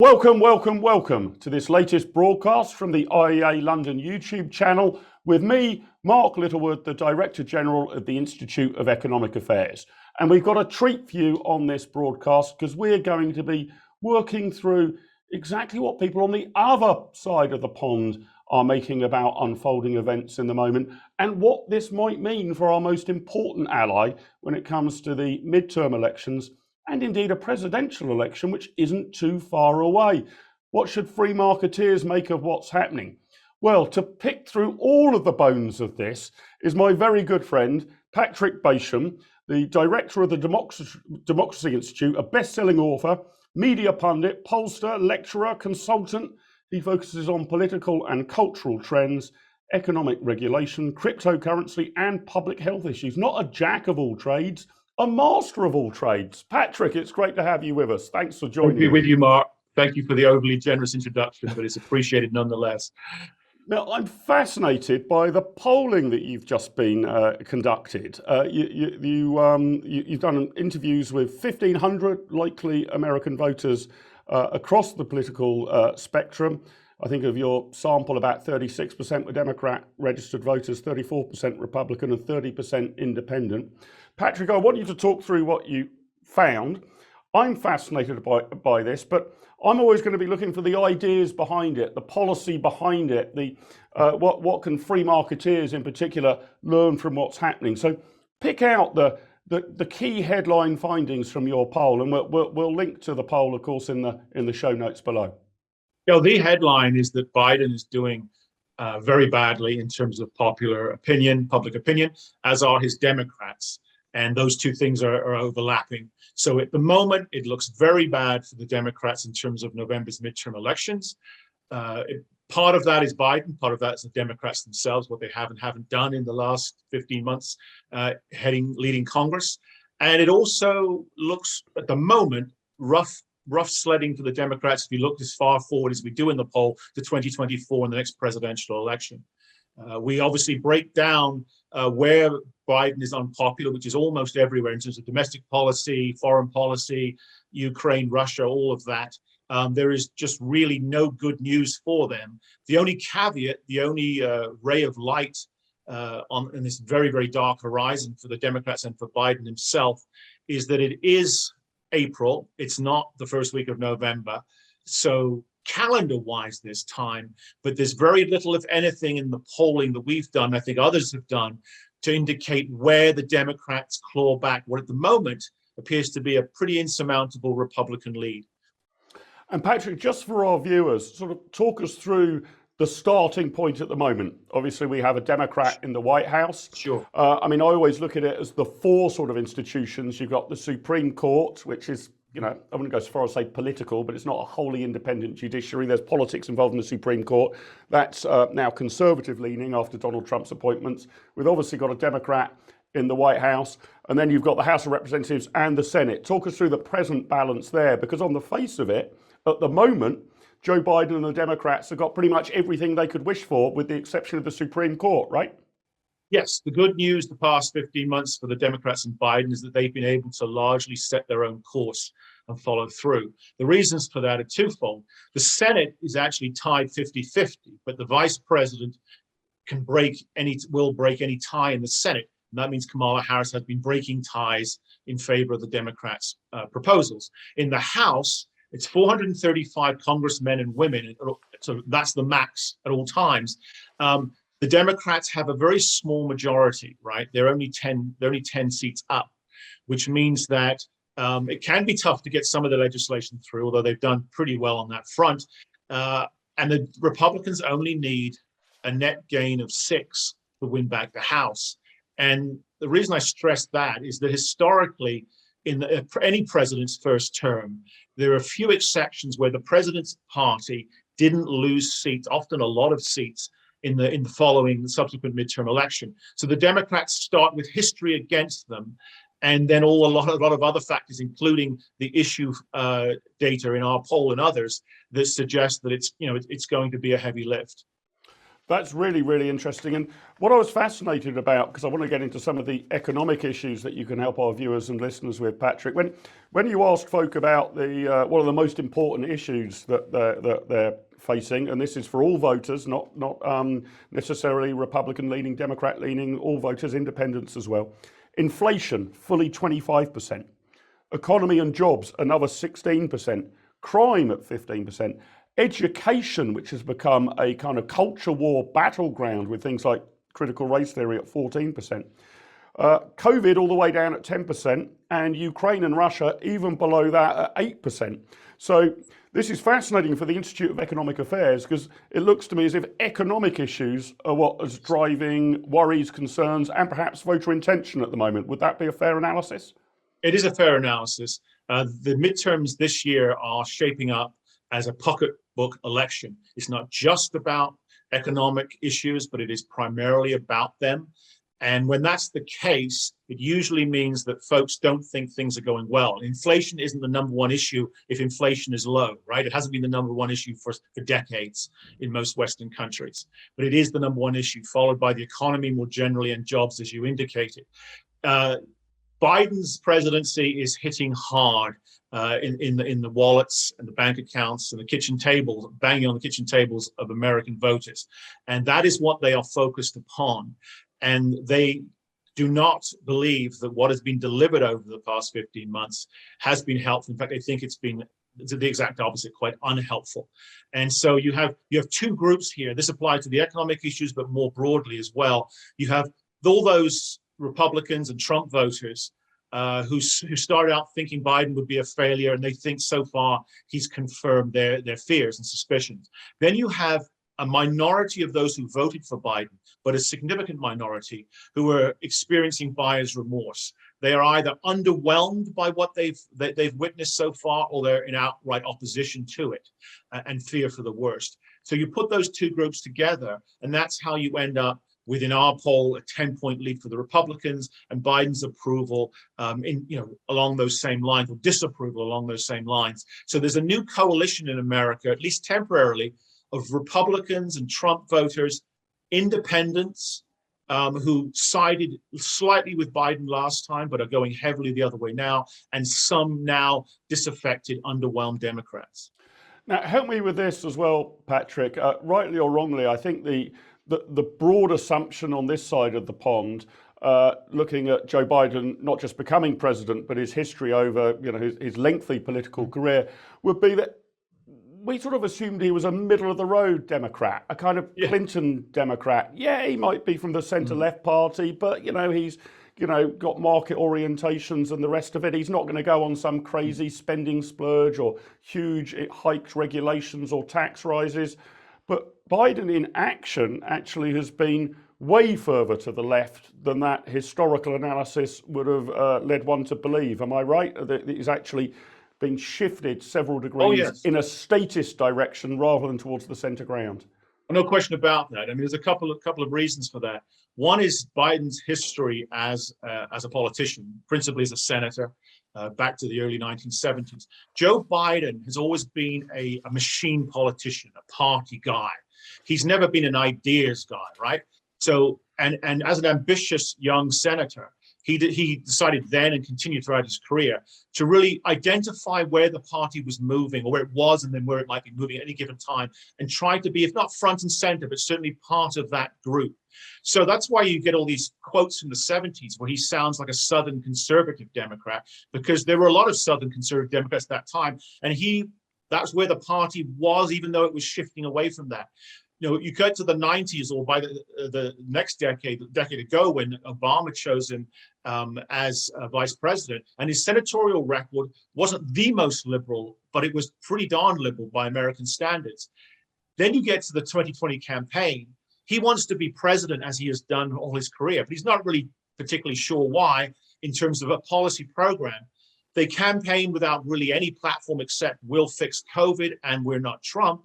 Welcome, welcome, welcome to this latest broadcast from the IEA London YouTube channel with me, Mark Littlewood, the Director General of the Institute of Economic Affairs. And we've got a treat for you on this broadcast because we're going to be working through exactly what people on the other side of the pond are making about unfolding events in the moment and what this might mean for our most important ally when it comes to the midterm elections and indeed a presidential election, which isn't too far away. What should free marketeers make of what's happening? Well, to pick through all of the bones of this is my very good friend, Patrick Basham, the director of the Democracy Institute, a best-selling author, media pundit, pollster, lecturer, consultant. He focuses on political and cultural trends, economic regulation, cryptocurrency, and public health issues. Not a jack of all trades, a master of all trades. Patrick, it's great to have you with us. Thanks for joining me. With you, Mark. Thank you for the overly generous introduction, but it's appreciated nonetheless. Now, I'm fascinated by the polling that you've just been conducted. You've done interviews with 1,500 likely American voters across the political spectrum. I think of your sample, about 36% were Democrat registered voters, 34% Republican, and 30% independent. Patrick, I want you to talk through what you found. I'm fascinated by this, but I'm always going to be looking for the ideas behind it, the policy behind it, what can free marketeers in particular learn from what's happening. So pick out the key headline findings from your poll, and we'll link to the poll, of course, in the show notes below. The headline is that Biden is doing very badly in terms of public opinion, as are his Democrats. And those two things are overlapping. So at the moment, it looks very bad for the Democrats in terms of November's midterm elections. Part of that is Biden, part of that is the Democrats themselves, what they haven't done in the last 15 months, leading Congress. And it also looks, at the moment, rough sledding for the Democrats if you look as far forward as we do in the poll to 2024 and the next presidential election. We obviously break down where Biden is unpopular, which is almost everywhere in terms of domestic policy, foreign policy, Ukraine, Russia, all of that. There is just really no good news for them. The only caveat, the only ray of light in this very, very dark horizon for the Democrats and for Biden himself is that it is April. It's not the first week of November. So calendar-wise this time, but there's very little, if anything, in the polling that we've done, I think others have done, to indicate where the Democrats claw back what at the moment appears to be a pretty insurmountable Republican lead. And Patrick, just for our viewers, sort of talk us through the starting point at the moment. Obviously, we have a Democrat in the White House. Sure. I always look at it as the four sort of institutions. You've got the Supreme Court, which is, I wouldn't go so far as say political, but it's not a wholly independent judiciary. There's politics involved in the Supreme Court. That's now conservative leaning after Donald Trump's appointments. We've obviously got a Democrat in the White House, and then you've got the House of Representatives and the Senate. Talk us through the present balance there, because on the face of it, at the moment, Joe Biden and the Democrats have got pretty much everything they could wish for, with the exception of the Supreme Court, right? Yes, the good news the past 15 months for the Democrats and Biden is that they've been able to largely set their own course and follow through. The reasons for that are twofold. The Senate is actually tied 50-50, but the vice president will break any tie in the Senate. And that means Kamala Harris has been breaking ties in favor of the Democrats' proposals. In the House, it's 435 congressmen and women, so that's the max at all times. The Democrats have a very small majority, right? They're only 10 seats up, which means that it can be tough to get some of the legislation through, although they've done pretty well on that front. And the Republicans only need a net gain of 6 to win back the House. And the reason I stress that is that historically, in any president's first term, there are a few exceptions where the president's party didn't lose seats, often a lot of seats, in the following subsequent midterm election. So the Democrats start with history against them, and then a lot of other factors, including the issue data in our poll and others, that suggest that it's going to be a heavy lift. That's really, really interesting. And what I was fascinated about, because I want to get into some of the economic issues that you can help our viewers and listeners with, Patrick, when you asked folk about the one of the most important issues that they're facing, and this is for all voters, not necessarily Republican leaning, Democrat leaning, all voters, independents as well. Inflation, fully 25%. Economy and jobs, another 16%. Crime at 15%. Education, which has become a kind of culture war battleground with things like critical race theory at 14%. COVID all the way down at 10%, and Ukraine and Russia even below that at 8%. So this is fascinating for the Institute of Economic Affairs, because it looks to me as if economic issues are what is driving worries, concerns, and perhaps voter intention at the moment. Would that be a fair analysis? It is a fair analysis. The midterms this year are shaping up as a pocketbook election. It's not just about economic issues, but it is primarily about them. And when that's the case, it usually means that folks don't think things are going well. Inflation isn't the number one issue if inflation is low, right? It hasn't been the number one issue for decades in most Western countries, but it is the number one issue, followed by the economy more generally and jobs, as you indicated. Biden's presidency is hitting hard in the wallets and the bank accounts and the kitchen tables, banging on the kitchen tables of American voters. And that is what they are focused upon. And they do not believe that what has been delivered over the past 15 months has been helpful. In fact, they think it's been the exact opposite, quite unhelpful. And so you have two groups here. This applies to the economic issues, but more broadly as well. You have all those Republicans and Trump voters who started out thinking Biden would be a failure, and they think so far he's confirmed their fears and suspicions. Then you have a minority of those who voted for Biden, but a significant minority who are experiencing buyer's remorse. They are either underwhelmed by what they've witnessed so far, or they're in outright opposition to it and fear for the worst. So you put those two groups together, and that's how you end up within our poll, a 10-point lead for the Republicans, and Biden's approval along those same lines, or disapproval along those same lines. So there's a new coalition in America, at least temporarily, of Republicans and Trump voters, independents who sided slightly with Biden last time, but are going heavily the other way now, and some now disaffected, underwhelmed Democrats. Now, help me with this as well, Patrick. Rightly or wrongly, I think the broad assumption on this side of the pond, looking at Joe Biden not just becoming president, but his history over his lengthy political career, would be that we sort of assumed he was a middle of the road Democrat, a kind of Clinton Democrat. Yeah, he might be from the centre left party, but he's got market orientations and the rest of it. He's not going to go on some crazy spending splurge or huge hiked regulations or tax rises. But Biden in action actually has been way further to the left than that historical analysis would have led one to believe. Am I right? That he's actually been shifted several degrees in a statist direction rather than towards the center ground. No question about that. I mean, there's a couple of reasons for that. One is Biden's history as a politician, principally as a senator, back to the early 1970s. Joe Biden has always been a machine politician, a party guy. He's never been an ideas guy, right? So, and as an ambitious young senator, he decided then, and continued throughout his career, to really identify where the party was moving, or where it was, and then where it might be moving at any given time, and try to be, if not front and center, but certainly part of that group. So that's why you get all these quotes from the 70s where he sounds like a Southern conservative Democrat, because there were a lot of Southern conservative Democrats at that time, and that's where the party was, even though it was shifting away from that. You get to the 90s, or by the next decade ago, when Obama chose him as vice president, and his senatorial record wasn't the most liberal, but it was pretty darn liberal by American standards. Then you get to the 2020 campaign. He wants to be president, as he has done all his career, but he's not really particularly sure why in terms of a policy program. They campaign without really any platform except "we'll fix COVID" and "we're not Trump."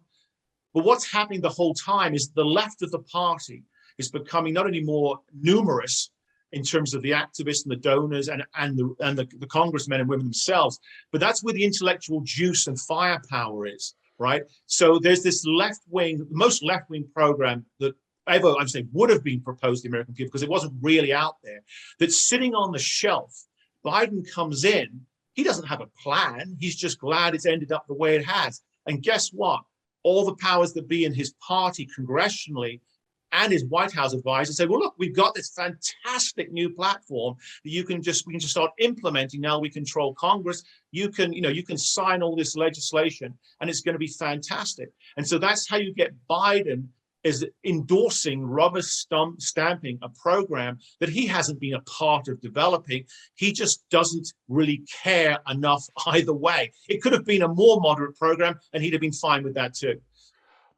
But what's happening the whole time is the left of the party is becoming not only more numerous in terms of the activists and the donors and the congressmen and women themselves, but that's where the intellectual juice and firepower is, right? So there's this left wing, the most left wing program that I'm saying would have been proposed to the American people because it wasn't really out there, that's sitting on the shelf. Biden comes in, he doesn't have a plan. He's just glad it's ended up the way it has. And guess what? All the powers that be in his party congressionally and his White House advisors say, well, look, we've got this fantastic new platform that we can just start implementing. Now we control Congress. You can sign all this legislation and it's going to be fantastic. And so that's how you get Biden is endorsing, rubber stamping a program that he hasn't been a part of developing. He just doesn't really care enough either way. It could have been a more moderate program and he'd have been fine with that too.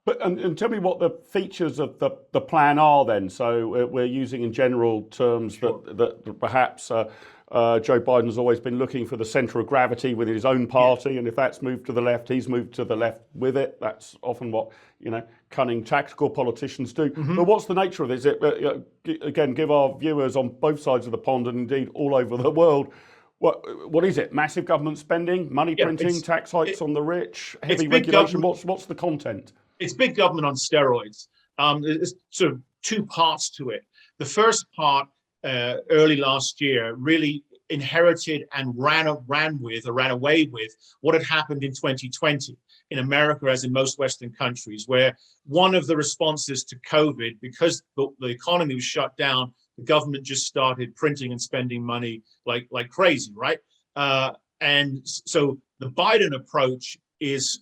But and tell me what the features of the plan are then. So we're using in general terms Sure. that perhaps Joe Biden's always been looking for the centre of gravity within his own party, yeah. And if that's moved to the left, he's moved to the left with it. That's often what cunning tactical politicians do. Mm-hmm. But what's the nature of this? Again, give our viewers on both sides of the pond and indeed all over the world. What is it? Massive government spending, money printing, tax hikes on the rich, heavy regulation. What's the content? It's big government on steroids. There's sort of two parts to it. The first part, early last year, really inherited and ran away with what had happened in 2020 in America, as in most Western countries, where one of the responses to COVID, because the economy was shut down, the government just started printing and spending money like crazy, right? And so the Biden approach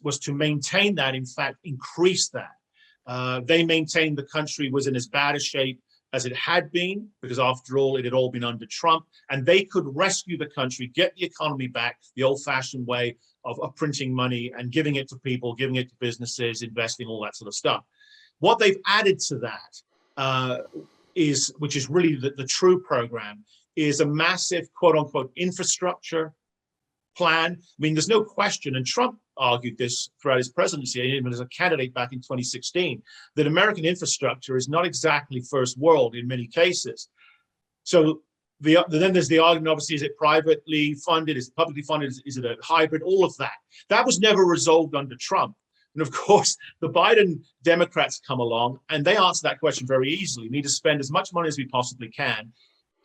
was to maintain that, in fact, increase that. They maintained the country was in as bad a shape as it had been, because after all, it had all been under Trump, and they could rescue the country, get the economy back the old-fashioned way of printing money and giving it to people, giving it to businesses, investing, all that sort of stuff. What they've added to that which is really the true program, is a massive quote-unquote infrastructure plan. I mean, there's no question, and Trump argued this throughout his presidency, even as a candidate back in 2016, that American infrastructure is not exactly first world in many cases. So then there's the argument, obviously, is it privately funded? Is it publicly funded? Is it a hybrid? All of that. That was never resolved under Trump. And of course, the Biden Democrats come along and they answer that question very easily. We need to spend as much money as we possibly can.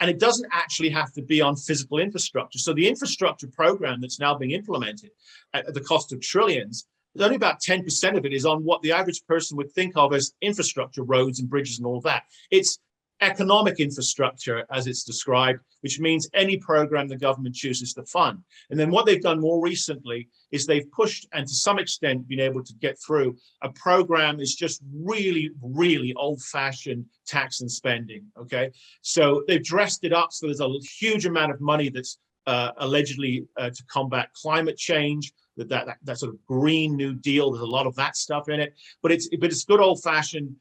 And it doesn't actually have to be on physical infrastructure. So the infrastructure program that's now being implemented at the cost of trillions, only about 10% of it is on what the average person would think of as infrastructure, roads and bridges and all of that. It's economic infrastructure, as it's described, which means any program the government chooses to fund. And then what they've done more recently is they've pushed, and to some extent been able to get through, a program that's just really, really old-fashioned tax and spending, okay? So they've dressed it up so there's a huge amount of money that's allegedly to combat climate change, that sort of Green New Deal. There's a lot of that stuff in it, but it's good old-fashioned,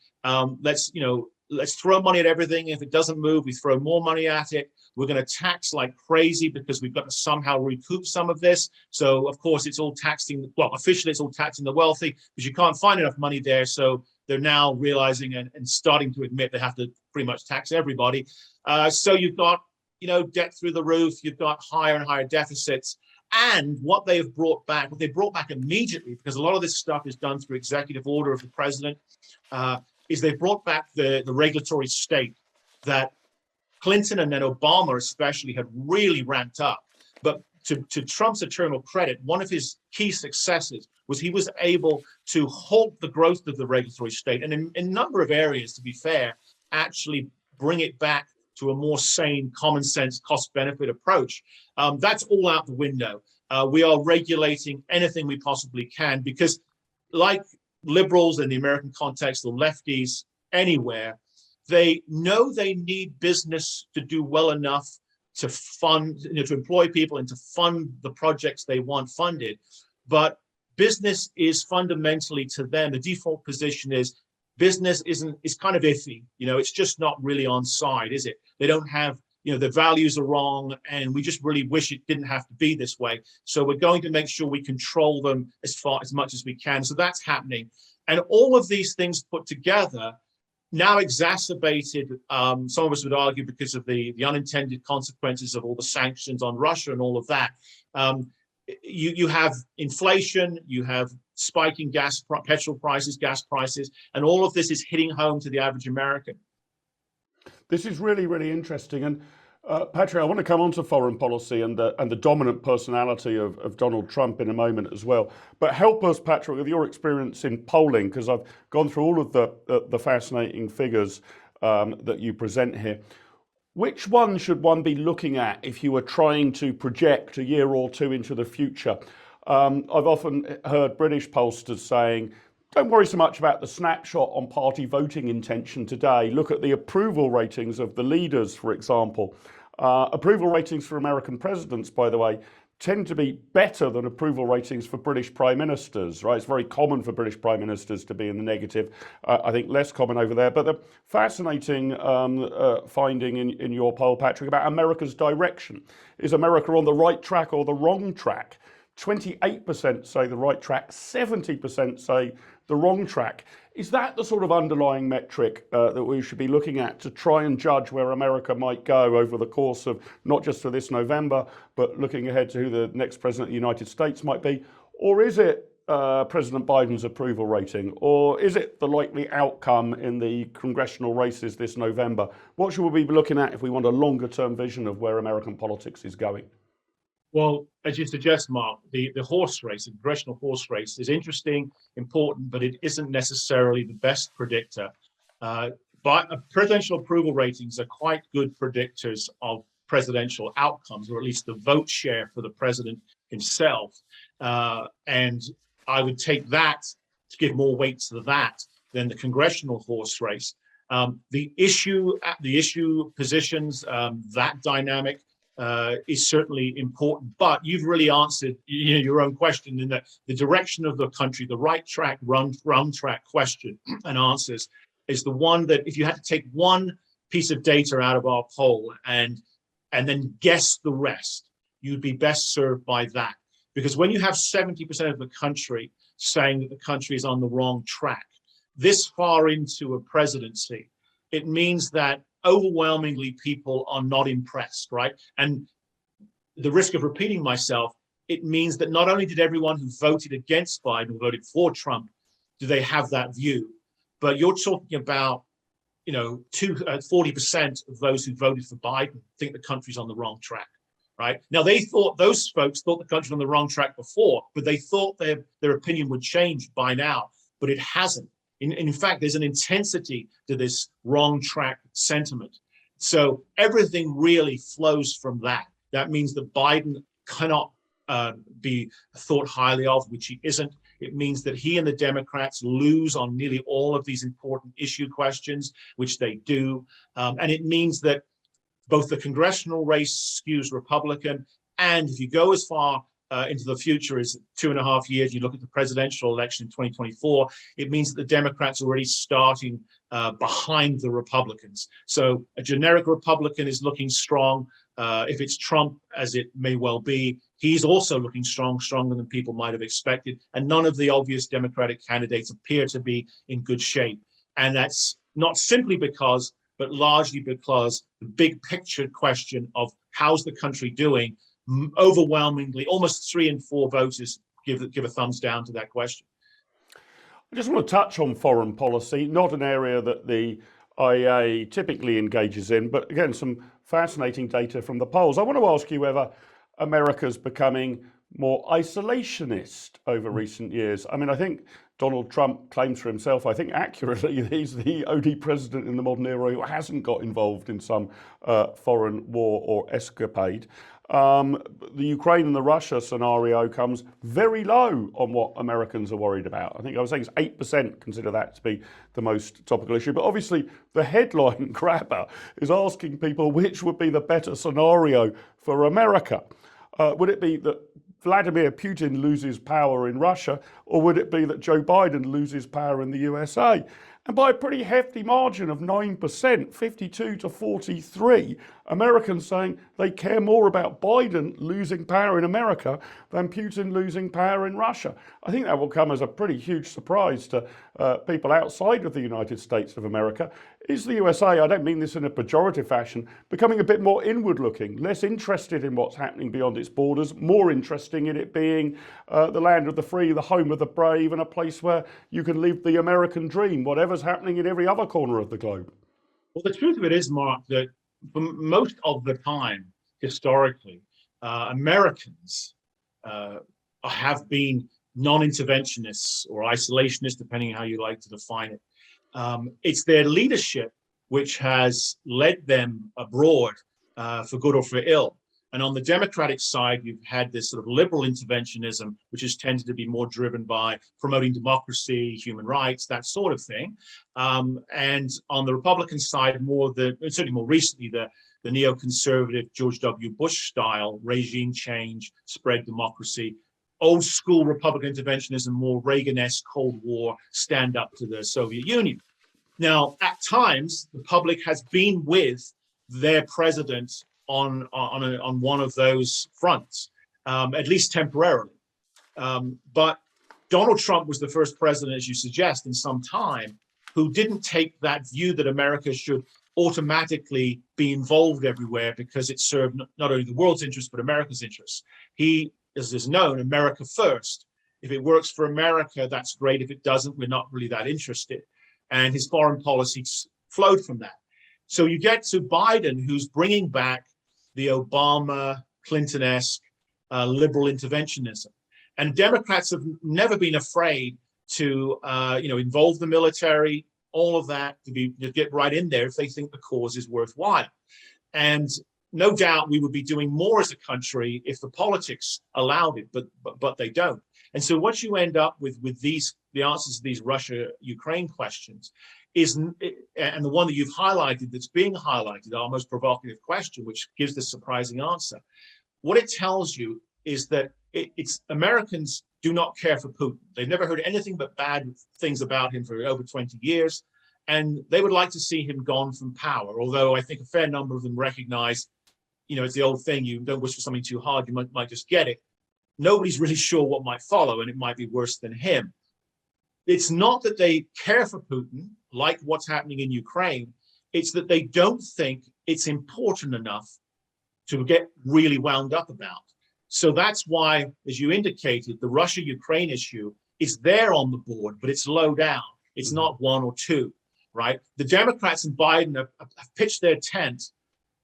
let's throw money at everything. If it doesn't move, we throw more money at it. We're going to tax like crazy because we've got to somehow recoup some of this. So, of course, it's all taxing, well, officially it's all taxing the wealthy because you can't find enough money there. So they're now realizing and starting to admit they have to pretty much tax everybody. So you've got, debt through the roof. You've got higher and higher deficits. And what they brought back immediately, because a lot of this stuff is done through executive order of the president, is they brought back the regulatory state that Clinton and then Obama especially had really ramped up. But to Trump's eternal credit, one of his key successes was he was able to halt the growth of the regulatory state, and in a number of areas, to be fair, actually bring it back to a more sane, common sense, cost-benefit approach. That's all out the window. We are regulating anything we possibly can because, like liberals in the American context, or lefties anywhere, they know they need business to do well enough to fund, to employ people and to fund the projects they want funded. But business is fundamentally, to them, the default position is business is kind of iffy. It's just not really on side, is it? They don't have, the values are wrong, and we just really wish it didn't have to be this way. So we're going to make sure we control them as much as we can. So that's happening. And all of these things put together, now exacerbated, some of us would argue because of the unintended consequences of all the sanctions on Russia and all of that, you have inflation, you have spiking petrol prices, gas prices, and all of this is hitting home to the average American. This is really, really interesting. And Patrick, I want to come on to foreign policy and the dominant personality of Donald Trump in a moment as well. But help us, Patrick, with your experience in polling, because I've gone through all of the fascinating figures that you present here. Which one should one be looking at if you were trying to project a year or two into the future? I've often heard British pollsters saying, don't worry so much about the snapshot on party voting intention today. Look at the approval ratings of the leaders, for example. Approval ratings for American presidents, by the way, tend to be better than approval ratings for British prime ministers, right? It's very common for British prime ministers to be in the negative. I think less common over there. But the fascinating finding in your poll, Patrick, about America's direction. Is America on the right track or the wrong track? 28% say the right track, 70% say the wrong track. Is that the sort of underlying metric that we should be looking at to try and judge where America might go over the course of not just for this November, but looking ahead to who the next president of the United States might be? Or is it President Biden's approval rating? Or is it the likely outcome in the congressional races this November? What should we be looking at if we want a longer term vision of where American politics is going? Well, as you suggest, Mark, the horse race, the congressional horse race is interesting, important, but it isn't necessarily the best predictor. But presidential approval ratings are quite good predictors of presidential outcomes, or at least the vote share for the president himself. And I would take that to give more weight to that than the congressional horse race. The issue positions, that dynamic is certainly important, but you've really answered your own question in that the direction of the country, the right track, wrong track question and answers is the one that if you had to take one piece of data out of our poll and then guess the rest, you'd be best served by that. Because when you have 70% of the country saying that the country is on the wrong track, this far into a presidency, it means that overwhelmingly people are not impressed, right? And the risk of repeating myself, it means that not only did everyone who voted against Biden or voted for Trump, do they have that view, but you're talking about, 40% of those who voted for Biden think the country's on the wrong track, right? Now, those folks thought the country was on the wrong track before, but they thought their opinion would change by now, but it hasn't. In fact, there's an intensity to this wrong track sentiment. So everything really flows from that. That means that Biden cannot be thought highly of, which he isn't. It means that he and the Democrats lose on nearly all of these important issue questions, which they do. And it means that both the congressional race skews Republican, and if you go as far into the future as 2.5 years, you look at the presidential election in 2024, it means that the Democrats are already starting behind the Republicans. So a generic Republican is looking strong. If it's Trump, as it may well be, he's also looking stronger than people might have expected. And none of the obvious Democratic candidates appear to be in good shape. And that's not simply because, but largely because the big picture question of how's the country doing, overwhelmingly, almost 3 in 4 voters give a thumbs down to that question. I just want to touch on foreign policy, not an area that the IEA typically engages in, but again, some fascinating data from the polls. I want to ask you whether America's becoming more isolationist over recent years. I mean, I think Donald Trump claims for himself, I think accurately, he's the only president in the modern era who hasn't got involved in some foreign war or escapade. The Ukraine and the Russia scenario comes very low on what Americans are worried about. I think I was saying it's 8% consider that to be the most topical issue. But obviously the headline grabber is asking people which would be the better scenario for America. Would it be that Vladimir Putin loses power in Russia, or would it be that Joe Biden loses power in the USA? And by a pretty hefty margin of 9%, 52 to 43, Americans saying they care more about Biden losing power in America than Putin losing power in Russia. I think that will come as a pretty huge surprise to people outside of the United States of America. Is the USA, I don't mean this in a pejorative fashion, becoming a bit more inward looking, less interested in what's happening beyond its borders, more interested in it being the land of the free, the home of the brave, and a place where you can live the American dream, whatever's happening in every other corner of the globe? Well, the truth of it is, Mark, that for most of the time, historically, Americans have been non-interventionists or isolationists, depending on how you like to define it. It's their leadership which has led them abroad for good or for ill. And on the Democratic side, you've had this sort of liberal interventionism, which has tended to be more driven by promoting democracy, human rights, that sort of thing. And on the Republican side, certainly more recently, the neoconservative George W. Bush style regime change, spread democracy, old school Republican interventionism, more Reagan-esque Cold War, stand up to the Soviet Union. Now, at times, the public has been with their president on one of those fronts, at least temporarily. But Donald Trump was the first president, as you suggest, in some time, who didn't take that view that America should automatically be involved everywhere because it served not only the world's interests, but America's interests. He, as is known, America first. If it works for America, that's great. If it doesn't, we're not really that interested. And his foreign policy flowed from that. So you get to Biden, who's bringing back the Obama, Clinton-esque liberal interventionism. And Democrats have never been afraid to involve the military, all of that, to get right in there if they think the cause is worthwhile. And no doubt we would be doing more as a country if the politics allowed it, but they don't. And so what you end up with the answers to these Russia-Ukraine questions is, and the one that you've highlighted that's being highlighted, our most provocative question, which gives the surprising answer. What it tells you is that it's Americans do not care for Putin. They've never heard anything but bad things about him for over 20 years. And they would like to see him gone from power. Although I think a fair number of them recognize, it's the old thing, you don't wish for something too hard, you might just get it. Nobody's really sure what might follow, and it might be worse than him. It's not that they care for Putin, like what's happening in Ukraine. It's that they don't think it's important enough to get really wound up about. So that's why, as you indicated, the Russia-Ukraine issue is there on the board, but it's low down. It's not one or two, right? The Democrats and Biden have pitched their tent.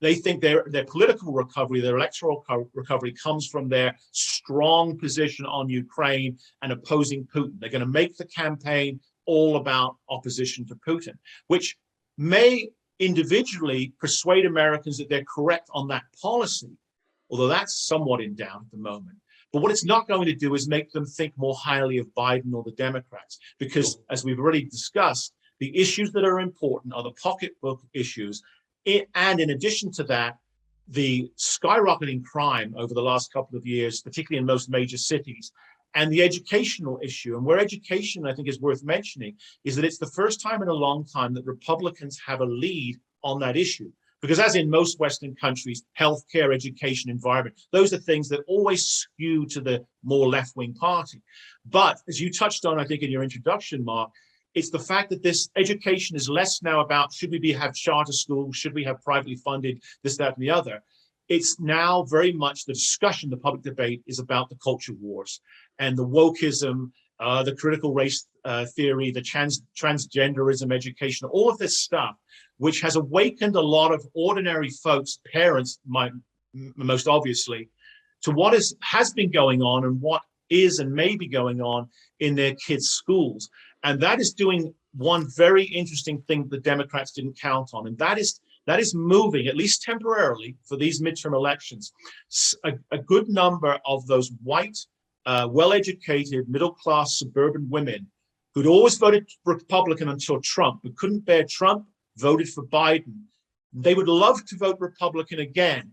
They think their political recovery, their electoral recovery comes from their strong position on Ukraine and opposing Putin. They're going to make the campaign all about opposition to Putin, which may individually persuade Americans that they're correct on that policy, although that's somewhat in doubt at the moment. But what it's not going to do is make them think more highly of Biden or the Democrats, because as we've already discussed, the issues that are important are the pocketbook issues. And in addition to that, the skyrocketing crime over the last couple of years, particularly in most major cities, and the educational issue. And where education, I think, is worth mentioning, is that it's the first time in a long time that Republicans have a lead on that issue. Because as in most Western countries, healthcare, education, environment, those are things that always skew to the more left-wing party. But as you touched on, I think, in your introduction, Mark, it's the fact that this education is less now about should we have charter schools, should we have privately funded this, that, and the other. It's now very much the discussion, the public debate is about the culture wars and the wokeism, the critical race theory, the transgenderism education, all of this stuff, which has awakened a lot of ordinary folks, parents, most obviously, to what has been going on and what is and may be going on in their kids' schools. And that is doing one very interesting thing the Democrats didn't count on, and that is moving, at least temporarily, for these midterm elections, a good number of those white, well-educated, middle-class suburban women who'd always voted Republican until Trump, but couldn't bear Trump, voted for Biden. They would love to vote Republican again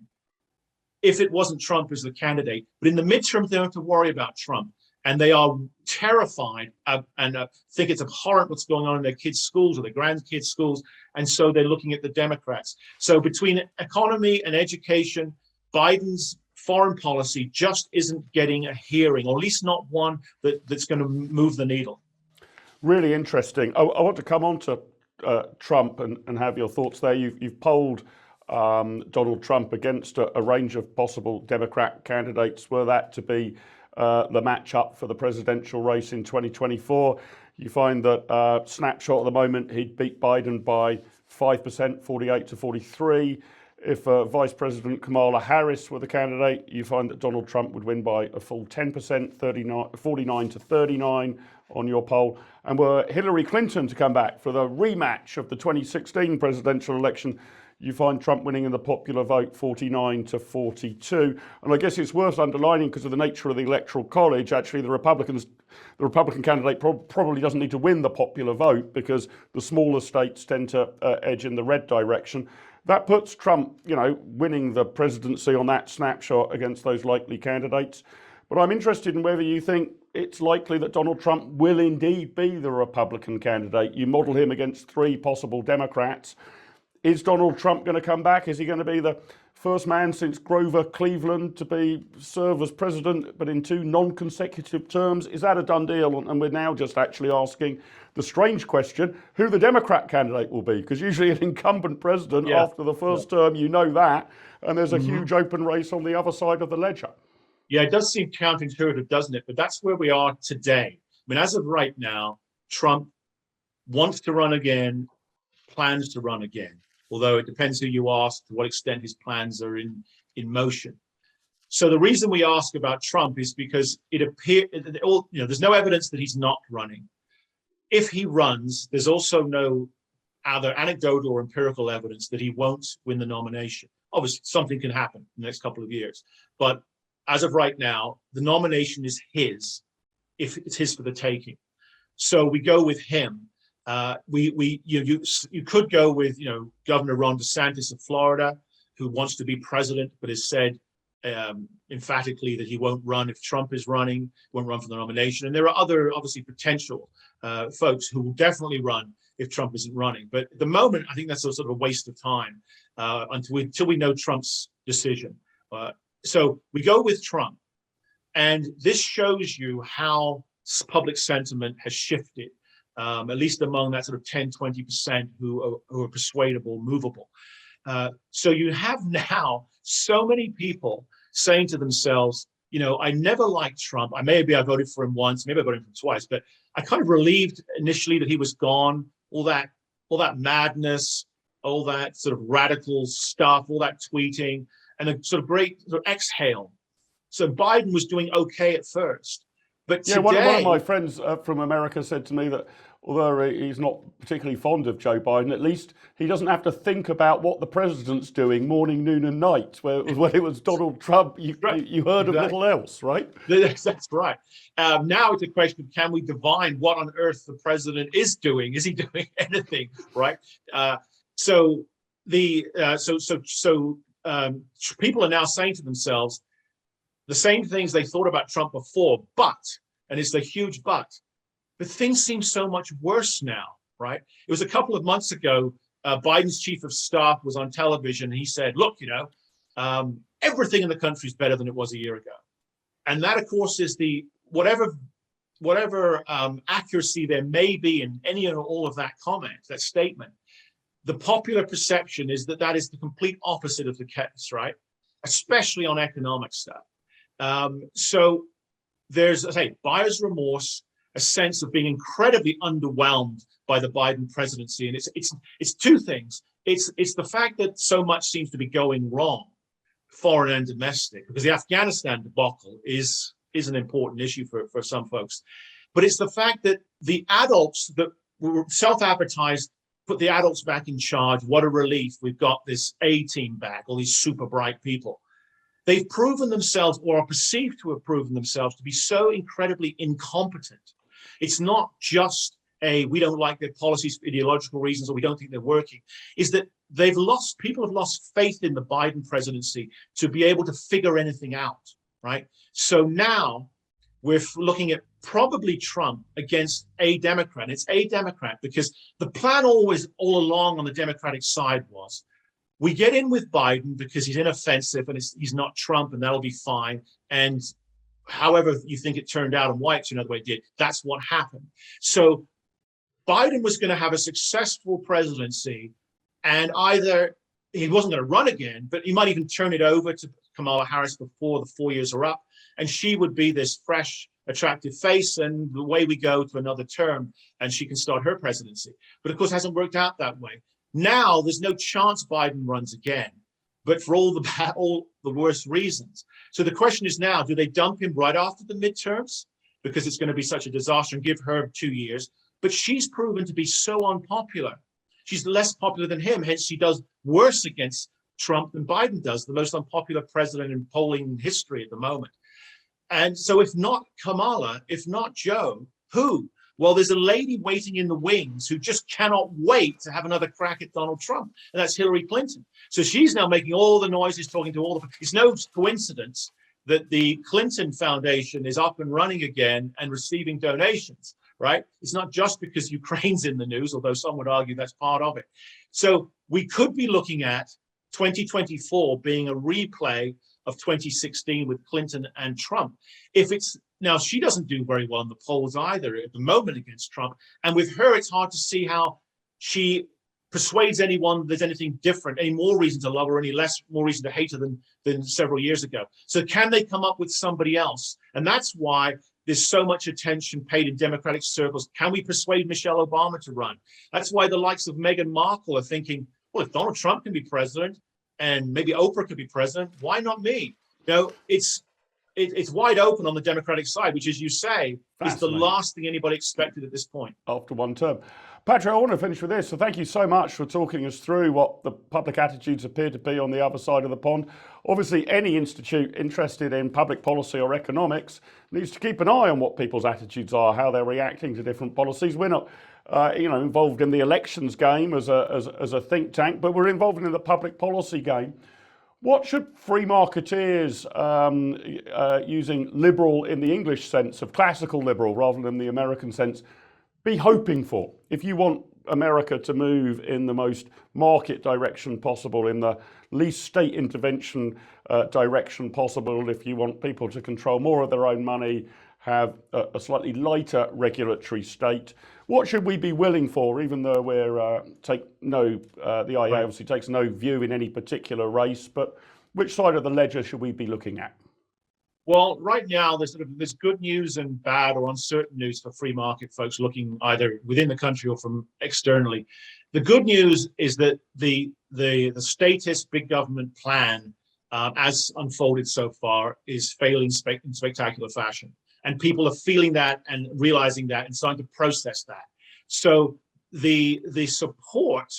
if it wasn't Trump as the candidate. But in the midterms, they don't have to worry about Trump. and they are terrified and think it's abhorrent what's going on in their kids' schools or their grandkids' schools, and so they're looking at the Democrats. So between economy and education, Biden's foreign policy just isn't getting a hearing, or at least not one that's going to move the needle. Really interesting. I want to come on to Trump and have your thoughts there. You've polled Donald Trump against a range of possible Democrat candidates, were that to be the matchup for the presidential race in 2024. You find that snapshot at the moment, he'd beat Biden by 5%, 48 to 43. If Vice President Kamala Harris were the candidate, you find that Donald Trump would win by a full 10%, 49 to 39 on your poll. And were Hillary Clinton to come back for the rematch of the 2016 presidential election, you find Trump winning in the popular vote 49 to 42. And I guess it's worth underlining, because of the nature of the Electoral College, actually the Republican candidate probably doesn't need to win the popular vote, because the smaller states tend to edge in the red direction. That puts Trump, winning the presidency on that snapshot against those likely candidates. But I'm interested in whether you think it's likely that Donald Trump will indeed be the Republican candidate. You model him against three possible Democrats. Is Donald Trump going to come back? Is he going to be the first man since Grover Cleveland to serve as president, but in two non-consecutive terms? Is that a done deal? And we're now just actually asking the strange question, who the Democrat candidate will be, because usually an incumbent president after the first term, that, and there's a huge open race on the other side of the ledger. Yeah, it does seem counterintuitive, doesn't it? But that's where we are today. I mean, as of right now, Trump wants to run again, plans to run again, although it depends who you ask to what extent his plans are in motion. So the reason we ask about Trump is because it appears, there's no evidence that he's not running. If he runs, there's also no either anecdotal or empirical evidence that he won't win the nomination. Obviously, something can happen in the next couple of years. But as of right now, the nomination is his, if it's his for the taking. So we go with him. You could go with, Governor Ron DeSantis of Florida, who wants to be president, but has said emphatically that he won't run if Trump is running, won't run for the nomination. And there are other, obviously, potential folks who will definitely run if Trump isn't running. But at the moment, I think that's a sort of a waste of time until we know Trump's decision. So we go with Trump. And this shows you how public sentiment has shifted, at least among that sort of 10, 20% who are persuadable, movable. So you have now so many people saying to themselves, I never liked Trump. Maybe I voted for him once, maybe I voted for him twice, but I kind of relieved initially that he was gone. All that madness, all that sort of radical stuff, all that tweeting, and a sort of great sort of exhale. So Biden was doing okay at first, but today, one of my friends from America said to me that although he's not particularly fond of Joe Biden, at least he doesn't have to think about what the president's doing morning, noon, and night. When it was Donald Trump, you heard of little else, right? That's right. Now it's a question of, can we divine what on earth the president is doing? Is he doing anything, right? So people are now saying to themselves the same things they thought about Trump before, and it's a huge but things seem so much worse now, right? It was a couple of months ago, Biden's chief of staff was on television, and he said, look, everything in the country is better than it was a year ago. And that, of course, is the whatever accuracy there may be in any and all of that comment, that statement. The popular perception is that is the complete opposite of the case, right? Especially on economic stuff. So there's, buyer's remorse, a sense of being incredibly underwhelmed by the Biden presidency, and it's two things. It's the fact that so much seems to be going wrong, foreign and domestic, because the Afghanistan debacle is an important issue for some folks. But it's the fact that the adults that were self-advertised put the adults back in charge. What a relief. We've got this A team back, all these super bright people. They've proven themselves, or are perceived to have proven themselves, to be so incredibly incompetent. It's not just we don't like their policies for ideological reasons, or we don't think they're working. Is that people have lost faith in the Biden presidency to be able to figure anything out, right? So now we're looking at probably Trump against a Democrat. It's a Democrat because the plan all along on the Democratic side was, we get in with Biden because he's inoffensive and he's not Trump, and that'll be fine. And however you think it turned out and why it turned out the way it did, that's what happened. So Biden was going to have a successful presidency, and either he wasn't going to run again, but he might even turn it over to Kamala Harris before the 4 years are up, and she would be this fresh, attractive face, and away we go to another term, and she can start her presidency. But of course, it hasn't worked out that way. Now there's no chance Biden runs again, but for all the worst reasons. So the question is now, do they dump him right after the midterms because it's going to be such a disaster, and give her 2 years? But she's proven to be so unpopular. She's less popular than him, hence she does worse against Trump than Biden does, the most unpopular president in polling history at the moment. And so if not Kamala, if not Joe, who? Well, there's a lady waiting in the wings who just cannot wait to have another crack at Donald Trump, and that's Hillary Clinton. So she's now making all the noises, talking to all the, it's no coincidence that the Clinton Foundation is up and running again and receiving donations, right? It's not just because Ukraine's in the news, although some would argue that's part of it. So we could be looking at 2024 being a replay of 2016 with Clinton and Trump. If it's now, she doesn't do very well in the polls either at the moment against Trump. And with her, it's hard to see how she persuades anyone there's anything different, any more reason to love her, any more reason to hate her than several years ago. So can they come up with somebody else? And that's why there's so much attention paid in Democratic circles. Can we persuade Michelle Obama to run? That's why the likes of Meghan Markle are thinking, well, if Donald Trump can be president and maybe Oprah could be president, why not me? You know, it's wide open on the Democratic side, which, as you say, is the last thing anybody expected at this point. After one term. Patrick, I want to finish with this. So thank you so much for talking us through what the public attitudes appear to be on the other side of the pond. Obviously, any institute interested in public policy or economics needs to keep an eye on what people's attitudes are, how they're reacting to different policies. We're not involved in the elections game as a think tank, but we're involved in the public policy game. What should free marketeers, using liberal in the English sense of classical liberal rather than the American sense, be hoping for? If you want America to move in the most market direction possible, in the least state intervention direction possible, if you want people to control more of their own money, have a slightly lighter regulatory state, what should we be willing for, even though the IEA obviously takes no view in any particular race, but which side of the ledger should we be looking at? Well, right now, there's good news and bad or uncertain news for free market folks looking either within the country or from externally. The good news is that the statist big government plan, as unfolded so far, is failing in spectacular fashion. And people are feeling that and realizing that and starting to process that. So the support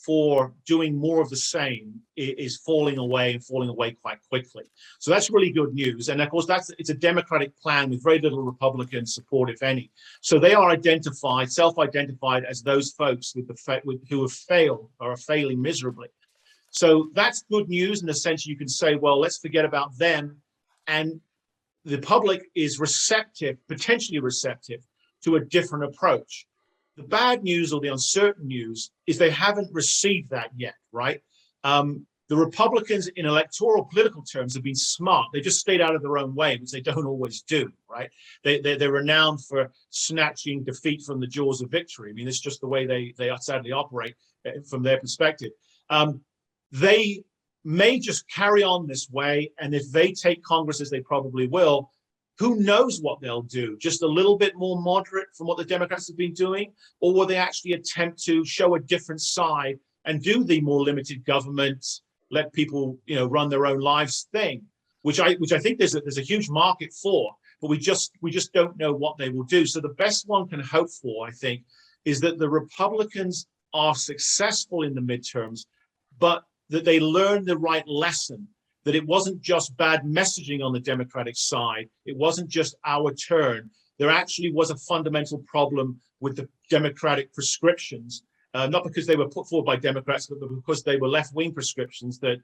for doing more of the same is falling away quite quickly. So that's really good news. And of course, it's a Democratic plan with very little Republican support, if any. So they are self-identified as those folks who have failed or are failing miserably. So that's good news in the sense you can say, well, let's forget about them. And the public is potentially receptive to a different approach. The bad news or the uncertain news is they haven't received that yet, right? The Republicans in electoral political terms have been smart. They just stayed out of their own way, which they don't always do, right? They're renowned for snatching defeat from the jaws of victory. I mean, it's just the way they sadly operate from their perspective. They may just carry on this way, and if they take Congress, as they probably will, who knows what they'll do? Just a little bit more moderate from what the Democrats have been doing, or will they actually attempt to show a different side and do the more limited government, let people run their own lives thing, which I think there's a huge market for, but we just don't know what they will do. So the best one can hope for, I think, is that the Republicans are successful in the midterms, but that they learn the right lesson, that it wasn't just bad messaging on the Democratic side. It wasn't just our turn. There actually was a fundamental problem with the Democratic prescriptions, not because they were put forward by Democrats, but because they were left-wing prescriptions that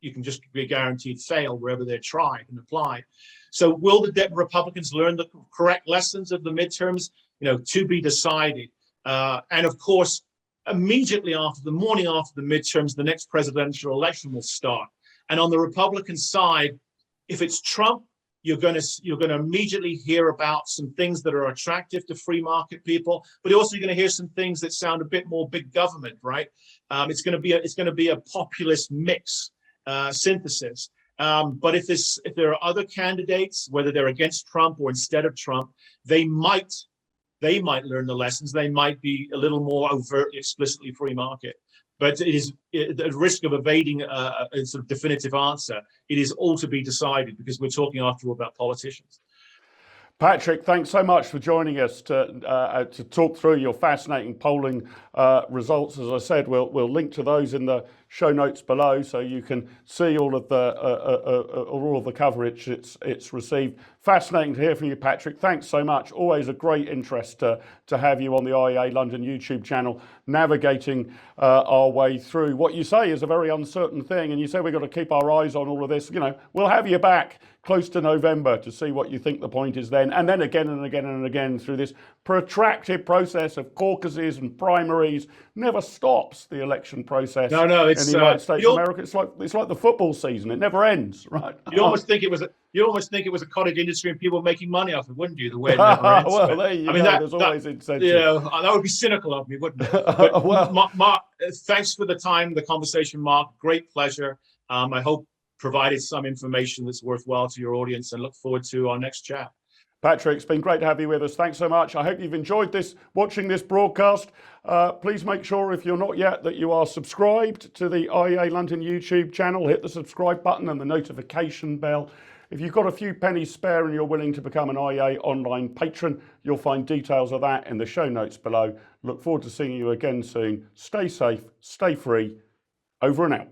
you can just be guaranteed fail wherever they're tried and applied. So will the Republicans learn the correct lessons of the midterms? To be decided. And of course, immediately after the morning after the midterms, the next presidential election will start. And on the Republican side, if it's Trump, you're going to immediately hear about some things that are attractive to free market people, but also you're going to hear some things that sound a bit more big government, right? It's going to be a populist mix synthesis. But if there are other candidates, whether they're against Trump or instead of Trump, they might learn the lessons. They might be a little more overtly, explicitly free market. But it is at risk of evading a sort of definitive answer. It is all to be decided, because we're talking after all about politicians. Patrick, thanks so much for joining us to talk through your fascinating polling results. As I said, we'll link to those in the show notes below, so you can see all of the coverage it's received. Fascinating to hear from you, Patrick. Thanks so much. Always a great interest to have you on the IEA London YouTube channel, navigating our way through what you say is a very uncertain thing. And you say we've got to keep our eyes on all of this. We'll have you back close to November to see what you think the point is then, and then again and again and again through this protracted process of caucuses and primaries. Never stops, the election process. No, in the United States of America. It's like the football season; it never ends, right? You'd almost think it was a cottage industry and people making money off it, wouldn't you? The way it never ends. Well, there you go. There's always incentive. That would be cynical of me, wouldn't it? But Well, Mark, thanks for the conversation, Mark. Great pleasure. I hope provided some information that's worthwhile to your audience, and look forward to our next chat. Patrick, it's been great to have you with us. Thanks so much. I hope you've enjoyed watching this broadcast. Please make sure, if you're not yet, that you are subscribed to the IEA London YouTube channel. Hit the subscribe button and the notification bell. If you've got a few pennies spare and you're willing to become an IEA online patron, you'll find details of that in the show notes below. Look forward to seeing you again soon. Stay safe, stay free. Over and out.